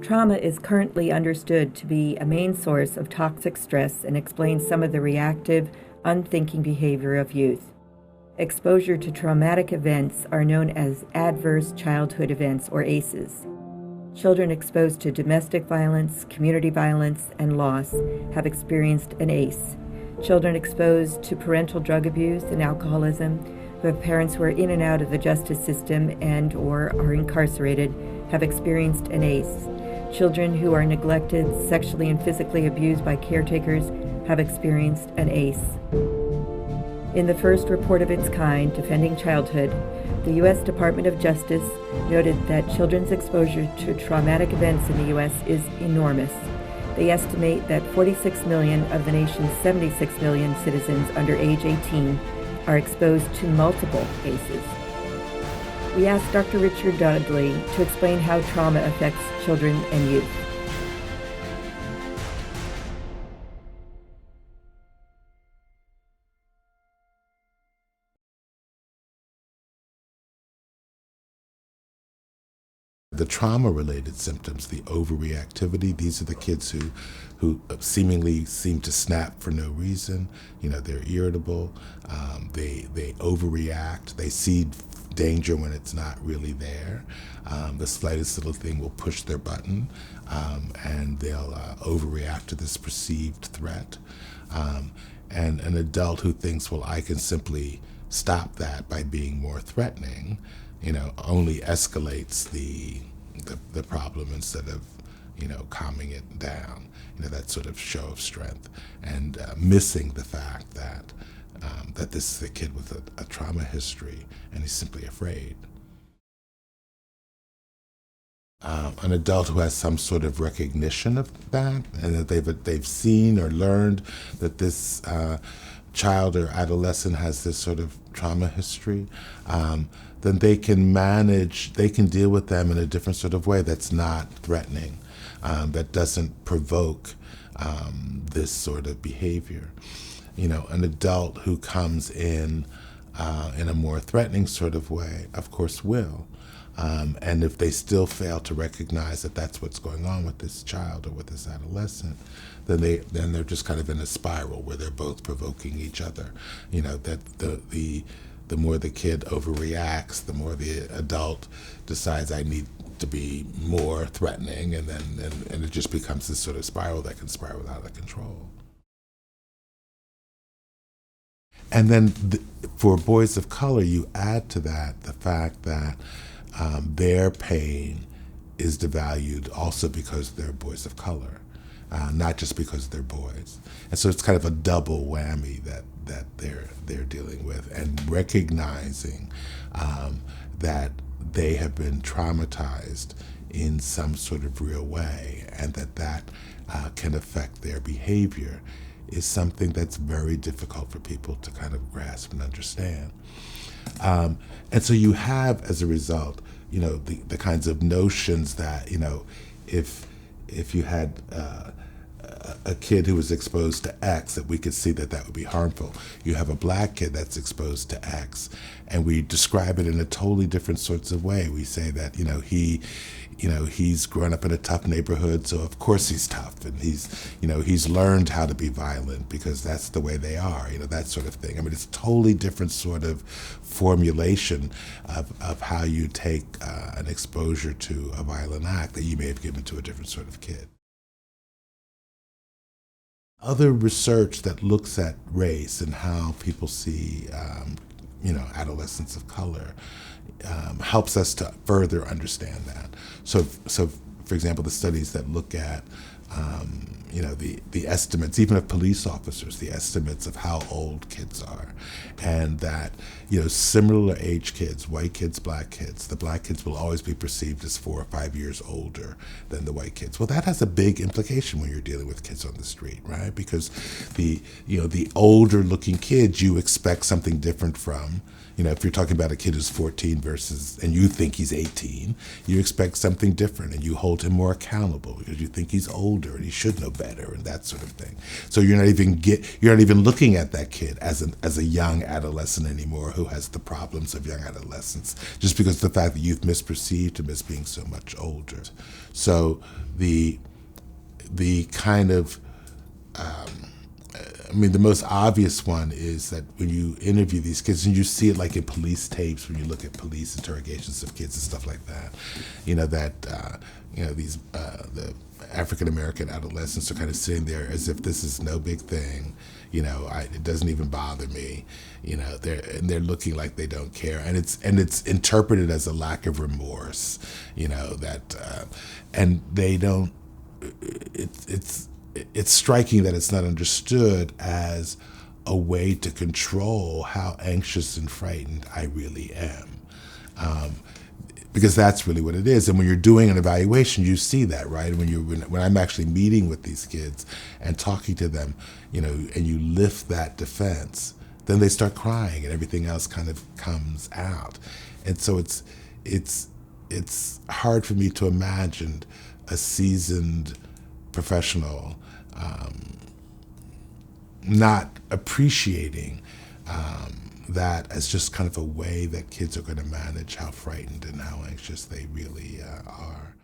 Trauma is currently understood to be a main source of toxic stress and explains some of the reactive, unthinking behavior of youth. Exposure to traumatic events are known as adverse childhood events, or ACEs. Children exposed to domestic violence, community violence, and loss have experienced an ACE. Children exposed to parental drug abuse and alcoholism, who have parents who are in and out of the justice system and or are incarcerated, have experienced an ACE. Children who are neglected, sexually and physically abused by caretakers have experienced an ACE. In the first report of its kind, Defending Childhood, the U.S. Department of Justice noted that children's exposure to traumatic events in the U.S. is enormous. They estimate that 46 million of the nation's 76 million citizens under age 18 are exposed to multiple ACEs. We asked Dr. Richard Dudley to explain how trauma affects children and youth. The trauma-related symptoms, the overreactivity, these are the kids who seemingly seem to snap for no reason. You know, they're irritable, they overreact, they see danger when it's not really there. The slightest little thing will push their button, and they'll overreact to this perceived threat. And an adult who thinks, well, I can simply stop that by being more threatening, you know, only escalates the problem instead of, you know, calming it down. You know, that sort of show of strength, and missing the fact that that this is a kid with a trauma history and he's simply afraid. An adult who has some sort of recognition of that, and that they've seen or learned that this child or adolescent has this sort of trauma history, then they can deal with them in a different sort of way that's not threatening, that doesn't provoke this sort of behavior. You know, an adult who comes in a more threatening sort of way, of course, will. And if they still fail to recognize that that's what's going on with this child or with this adolescent, then they're just kind of in a spiral where they're both provoking each other. You know, that the more the kid overreacts, the more the adult decides I need to be more threatening, and it just becomes this sort of spiral that can spiral out of control. And then for boys of color, you add to that the fact that their pain is devalued also because they're boys of color, not just because they're boys. And so it's kind of a double whammy that they're dealing with, and recognizing that they have been traumatized in some sort of real way, and that can affect their behavior, is something that's very difficult for people to kind of grasp and understand. And so you have, as a result, you know, the kinds of notions that, you know, if you had a kid who was exposed to X, that we could see that would be harmful. You have a black kid that's exposed to X, and we describe it in a totally different sorts of way. We say that, you know, he's grown up in a tough neighborhood, so of course he's tough, and he's learned how to be violent because that's the way they are, you know, that sort of thing. I mean, it's a totally different sort of formulation of how you take an exposure to a violent act that you may have given to a different sort of kid. Other research that looks at race and how people see, adolescents of color helps us to further understand that. So for example, the studies that look at, the estimates, even of police officers, the estimates of how old kids are, and that, similar age kids, white kids, black kids, the black kids will always be perceived as 4 or 5 years older than the white kids. Well, that has a big implication when you're dealing with kids on the street, right? Because the older looking kids, you expect something different from. If you're talking about a kid who's 14 and you think he's 18, you expect something different, and you hold him more accountable because you think he's older and he should know better and that sort of thing. So you're not even looking at that kid as a young adolescent anymore who has the problems of young adolescents, just because of the fact that you've misperceived him as being so much older. So the kind of the most obvious one is that when you interview these kids, and you see it like in police tapes, when you look at police interrogations of kids and stuff like that, these the African American adolescents are kind of sitting there as if this is no big thing, it doesn't even bother me, they're looking like they don't care, and it's interpreted as a lack of remorse, and they don't. It's striking that it's not understood as a way to control how anxious and frightened I really am. Because that's really what it is. And when you're doing an evaluation, you see that, right? When I'm actually meeting with these kids and talking to them, and you lift that defense, then they start crying and everything else kind of comes out. And so it's hard for me to imagine a seasoned professional not appreciating that as just kind of a way that kids are going to manage how frightened and how anxious they really are.